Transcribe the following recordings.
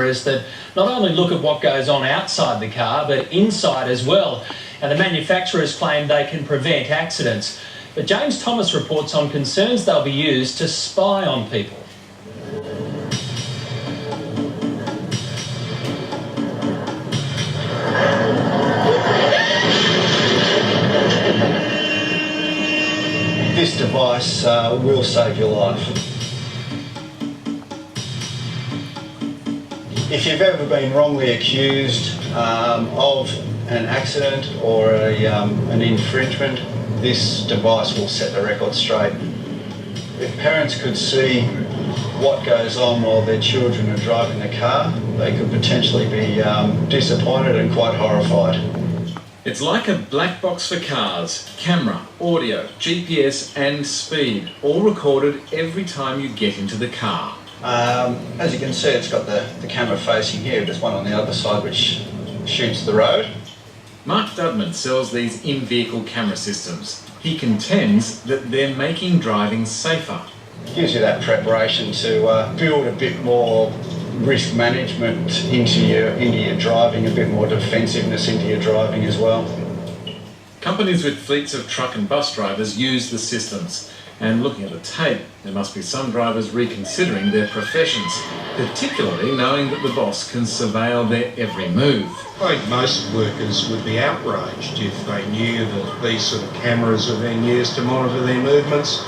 cameras that not only look at what goes on outside the car, but inside as well. And the manufacturers claim they can prevent accidents. But James Thomas reports on concerns they'll be used to spy on people. This device will save your life. If you've ever been wrongly accused of an accident or an infringement, this device will set the record straight. If parents could see what goes on while their children are driving the car, they could potentially be disappointed and quite horrified. It's like a black box for cars. Camera, audio, GPS and speed, all recorded every time you get into the car. As you can see, it's got the camera facing here. There's one on the other side which shoots the road. Mark Dudman sells these in-vehicle camera systems. He contends that they're making driving safer. It gives you that preparation to build a bit more risk management into your driving, a bit more defensiveness into your driving as well. Companies with fleets of truck and bus drivers use the systems. And looking at the tape, there must be some drivers reconsidering their professions, particularly knowing that the boss can surveil their every move. I think most workers would be outraged if they knew that these sort of cameras are being used to monitor their movements.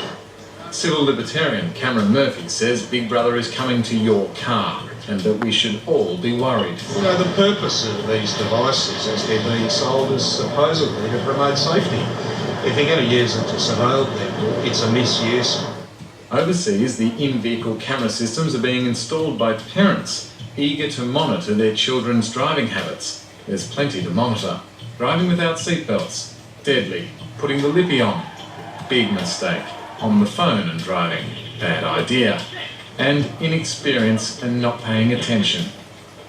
Civil libertarian Cameron Murphy says Big Brother is coming to your car and that we should all be worried. You know, the purpose of these devices as they're being sold is supposedly to promote safety. If you're going to use it to surveil people, it's a misuse. Overseas, the in-vehicle camera systems are being installed by parents eager to monitor their children's driving habits. There's plenty to monitor. Driving without seatbelts, deadly. Putting the lippy on, big mistake. On the phone and driving, bad idea. And inexperience and not paying attention,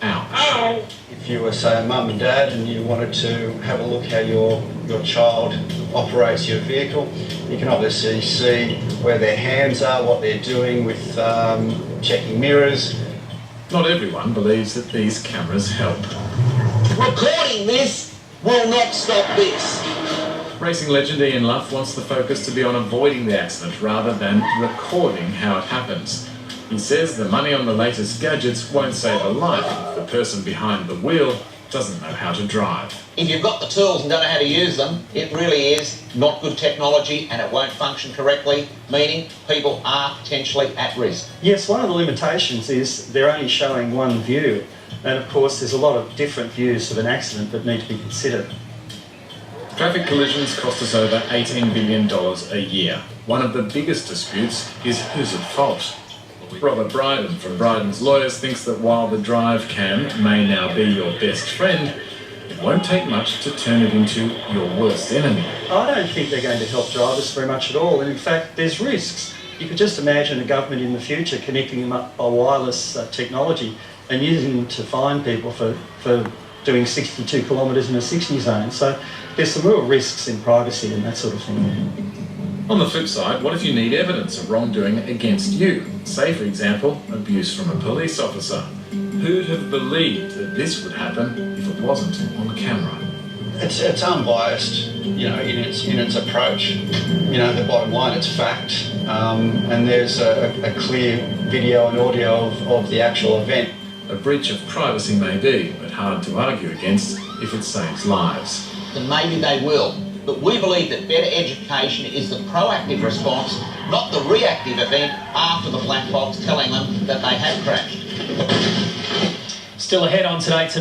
ouch. If you were, say, a mum and dad and you wanted to have a look how your child operates your vehicle, you can obviously see where their hands are, what they're doing with checking mirrors. Not everyone believes that these cameras help. Recording this will not stop this. Racing legend Ian Luff wants the focus to be on avoiding the accident rather than recording how it happens. He says the money on the latest gadgets won't save a life if the person behind the wheel doesn't know how to drive. If you've got the tools and don't know how to use them, it really is not good technology and it won't function correctly, meaning people are potentially at risk. Yes, one of the limitations is they're only showing one view, and of course there's a lot of different views of an accident that need to be considered. Traffic collisions cost us over $18 billion a year. One of the biggest disputes is who's at fault. Robert Bryden from Bryden's Lawyers thinks that while the drive cam may now be your best friend, it won't take much to turn it into your worst enemy. I don't think they're going to help drivers very much at all, and in fact there's risks. You could just imagine a government in the future connecting them up by wireless technology and using them to fine people for doing 62 kilometres in a 60 zone. So there's some real risks in privacy and that sort of thing. On the flip side, what if you need evidence of wrongdoing against you? Say, for example, abuse from a police officer. Who'd have believed that this would happen if it wasn't on camera? It's unbiased, you know, in its approach. You know, the bottom line, it's fact, and there's a clear video and audio of the actual event. A breach of privacy may be, but hard to argue against if it saves lives. Then maybe they will. But we believe that better education is the proactive response, not the reactive event after the black box telling them that they have crashed. Still ahead on Today Tonight.